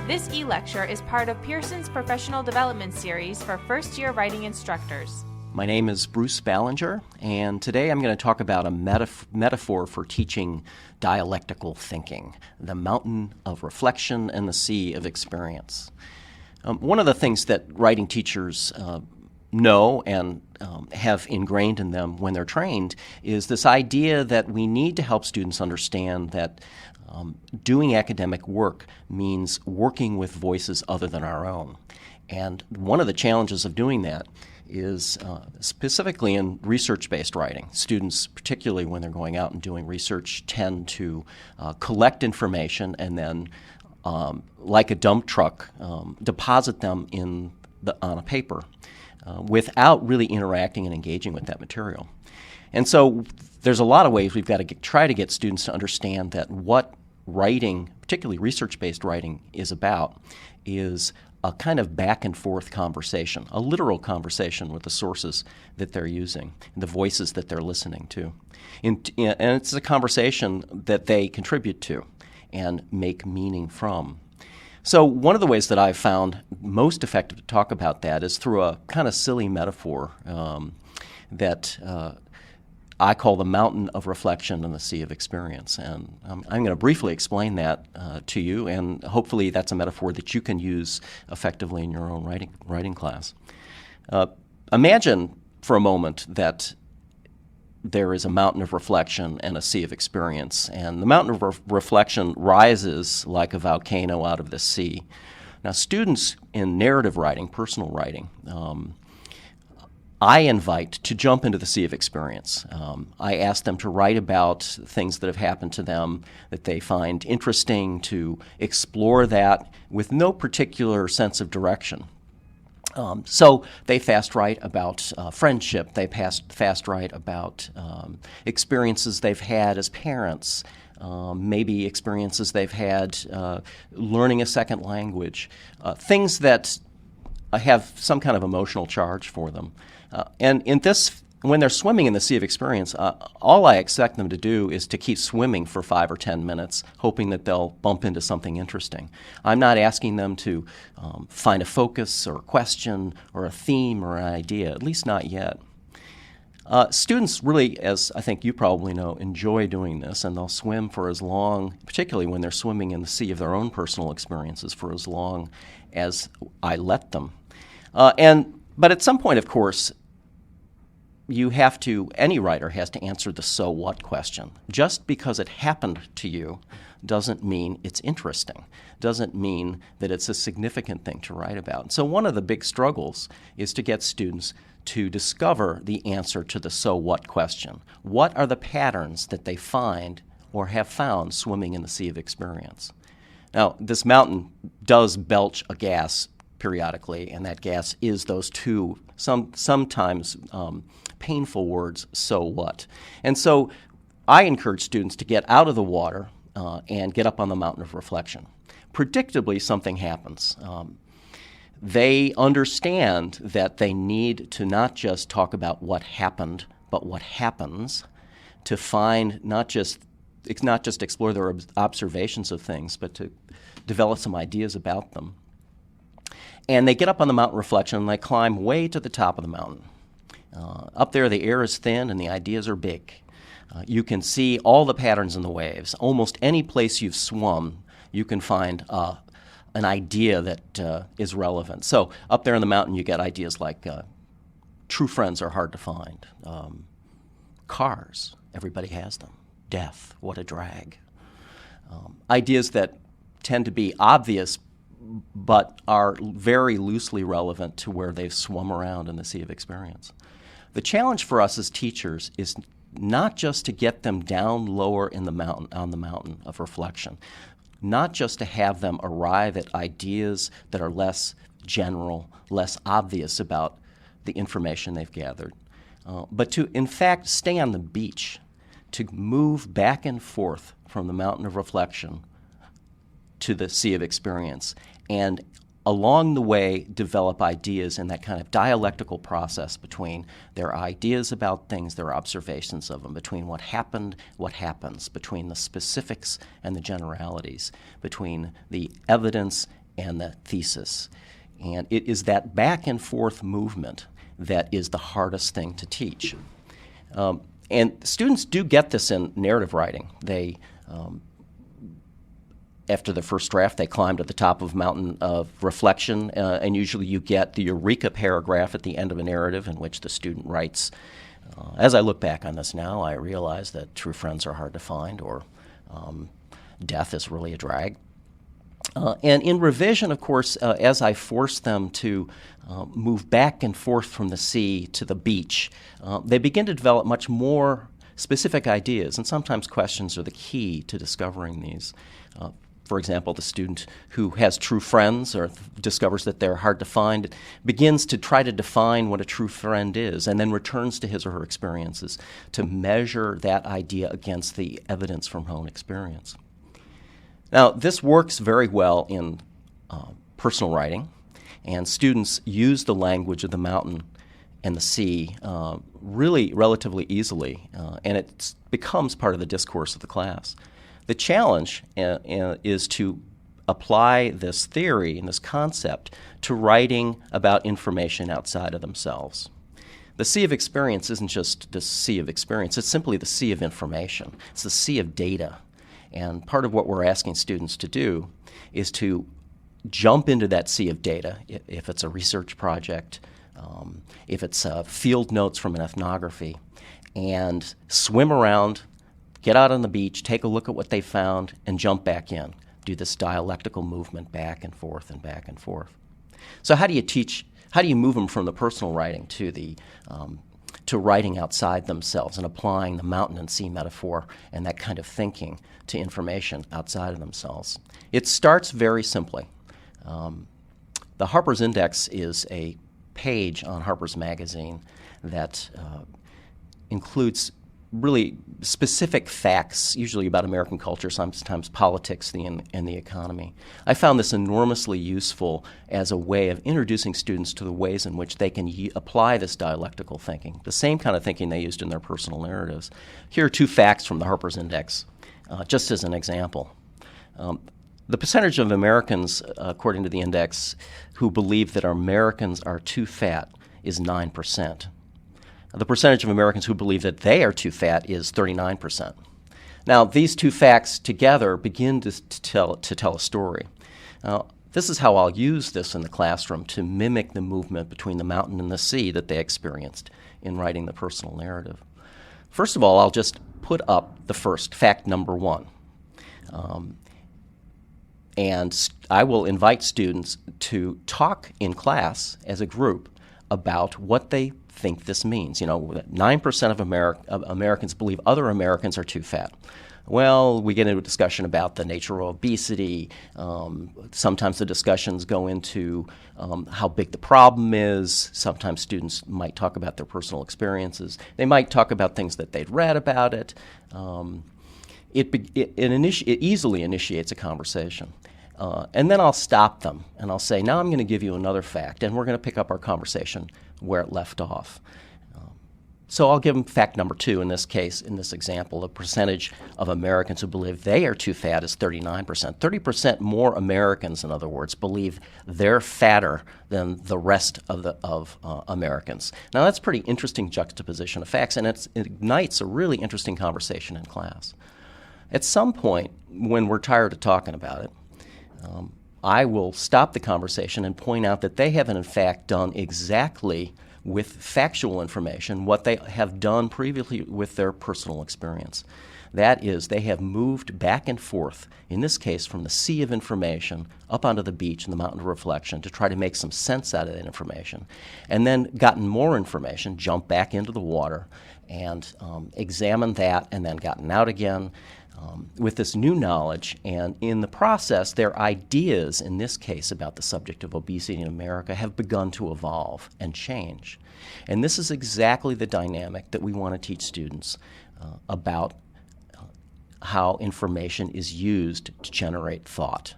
This e-lecture is part of Pearson's Professional Development Series for first-year writing instructors. My name is Bruce Ballenger, and today I'm going to talk about a metaphor for teaching dialectical thinking, the mountain of reflection and the sea of experience. One of the things that writing teachers know and have ingrained in them when they're trained is this idea that we need to help students understand that doing academic work means working with voices other than our own. And one of the challenges of doing that is specifically in research-based writing. Students, particularly when they're going out and doing research, tend to collect information and then, like a dump truck, deposit them on a paper without really interacting and engaging with that material. And so there's a lot of ways we've got to try to get students to understand that what writing, particularly research-based writing, is about is a kind of back and forth conversation, a literal conversation with the sources that they're using, the voices that they're listening to. And it's a conversation that they contribute to and make meaning from. So one of the ways that I've found most effective to talk about that is through a kind of silly metaphor that I call the mountain of reflection and the sea of experience. And I'm going to briefly explain that to you, and hopefully that's a metaphor that you can use effectively in your own writing class. Imagine for a moment that there is a mountain of reflection and a sea of experience, and the mountain of reflection rises like a volcano out of the sea. Now, students in narrative writing, personal writing, I invite to jump into the sea of experience. I ask them to write about things that have happened to them that they find interesting, to explore that with no particular sense of direction. So they fast write about friendship. They fast write about experiences they've had as parents, maybe experiences they've had learning a second language, things that have some kind of emotional charge for them. And in this, when they're swimming in the sea of experience, all I expect them to do is to keep swimming for 5 or 10 minutes, hoping that they'll bump into something interesting. I'm not asking them to find a focus or a question or a theme or an idea, at least not yet. Students really, as I think you probably know, enjoy doing this, and they'll swim for as long, particularly when they're swimming in the sea of their own personal experiences, for as long as I let them. But at some point, of course, any writer has to answer the so what question. Just because it happened to you doesn't mean it's interesting, doesn't mean that it's a significant thing to write about. So one of the big struggles is to get students to discover the answer to the so what question. What are the patterns that they find or have found swimming in the sea of experience? Now, this mountain does belch a gas periodically, and that gas is those two sometimes painful words, so what? And so I encourage students to get out of the water and get up on the mountain of reflection. Predictably, something happens. They understand that they need to not just talk about what happened, but what happens, to find not just explore their observations of things, but to develop some ideas about them. And they get up on the mountain reflection and they climb way to the top of the mountain. Up there, the air is thin and the ideas are big. You can see all the patterns in the waves. Almost any place you've swum, you can find an idea that is relevant. So up there on the mountain, you get ideas like true friends are hard to find. Cars, everybody has them. Death, what a drag. Ideas that tend to be obvious but are very loosely relevant to where they've swum around in the sea of experience. The challenge for us as teachers is not just to get them down lower on the mountain of reflection, not just to have them arrive at ideas that are less general, less obvious about the information they've gathered, but to, in fact, stay on the beach, to move back and forth from the mountain of reflection to the sea of experience, and along the way develop ideas in that kind of dialectical process between their ideas about things, their observations of them, between what happened, what happens, between the specifics and the generalities, between the evidence and the thesis. And it is that back and forth movement that is the hardest thing to teach. And students do get this in narrative writing. They, after the first draft, they climb to the top of a mountain of reflection, and usually you get the eureka paragraph at the end of a narrative in which the student writes, as I look back on this now, I realize that true friends are hard to find, or death is really a drag. And in revision, of course, as I force them to move back and forth from the sea to the beach, they begin to develop much more specific ideas, and sometimes questions are the key to discovering these. For example, the student who has true friends or discovers that they're hard to find begins to try to define what a true friend is, and then returns to his or her experiences to measure that idea against the evidence from her own experience. Now, this works very well in personal writing, and students use the language of the mountain and the sea really relatively easily, and it becomes part of the discourse of the class. The challenge is to apply this theory and this concept to writing about information outside of themselves. The sea of experience isn't just the sea of experience, it's simply the sea of information. It's the sea of data. And part of what we're asking students to do is to jump into that sea of data, if it's a research project, if it's field notes from an ethnography, and swim around, get out on the beach, take a look at what they found, and jump back in. Do this dialectical movement back and forth and back and forth. So how do you move them from the personal writing to the to writing outside themselves and applying the mountain and sea metaphor and that kind of thinking to information outside of themselves? It starts very simply. The Harper's Index is a page on Harper's Magazine that includes really specific facts, usually about American culture, sometimes politics and the economy. I found this enormously useful as a way of introducing students to the ways in which they can apply this dialectical thinking, the same kind of thinking they used in their personal narratives. Here are two facts from the Harper's Index, just as an example. The percentage of Americans, according to the index, who believe that Americans are too fat is 9%. The percentage of Americans who believe that they are too fat is 39%. Now, these two facts together begin to tell a story. Now, this is how I'll use this in the classroom to mimic the movement between the mountain and the sea that they experienced in writing the personal narrative. First of all, I'll just put up the first, fact number one. And I will invite students to talk in class as a group about what they think this means. 9% of Americans believe other Americans are too fat. Well, we get into a discussion about the nature of obesity. Sometimes the discussions go into how big the problem is. Sometimes students might talk about their personal experiences. They might talk about things that they'd read about it. It easily initiates a conversation. And then I'll stop them and I'll say, now I'm going to give you another fact, and we're going to pick up our conversation where it left off. So I'll give them fact number two in this case, in this example. The percentage of Americans who believe they are too fat is 39%. 30% more Americans, in other words, believe they're fatter than the rest of Americans. Now that's a pretty interesting juxtaposition of facts, and it ignites a really interesting conversation in class. At some point, when we're tired of talking about it, I will stop the conversation and point out that they haven't in fact done exactly with factual information what they have done previously with their personal experience. That is, they have moved back and forth, in this case from the sea of information up onto the beach in the mountain of reflection to try to make some sense out of that information, and then gotten more information, jumped back into the water, and examined that, and then gotten out again, with this new knowledge, and in the process, their ideas, in this case about the subject of obesity in America, have begun to evolve and change. And this is exactly the dynamic that we want to teach students about how information is used to generate thought.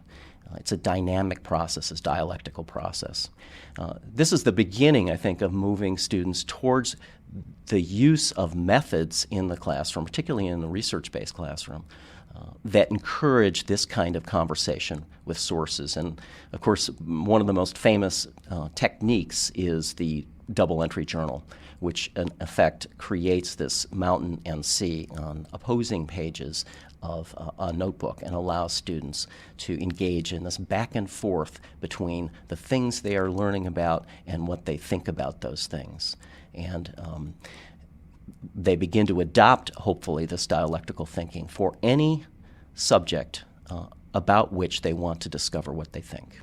It's a dynamic process, it's a dialectical process. This is the beginning, I think, of moving students towards the use of methods in the classroom, particularly in the research-based classroom, that encourage this kind of conversation with sources. And of course, one of the most famous techniques is the double entry journal, which in effect creates this mountain and sea on opposing pages of a notebook and allows students to engage in this back and forth between the things they are learning about and what they think about those things. And they begin to adopt, hopefully, this dialectical thinking for any subject about which they want to discover what they think.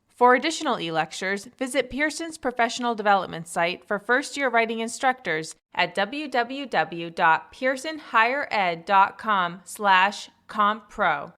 For additional e-lectures, visit Pearson's professional development site for first-year writing instructors at www.pearsonhighered.com/compro.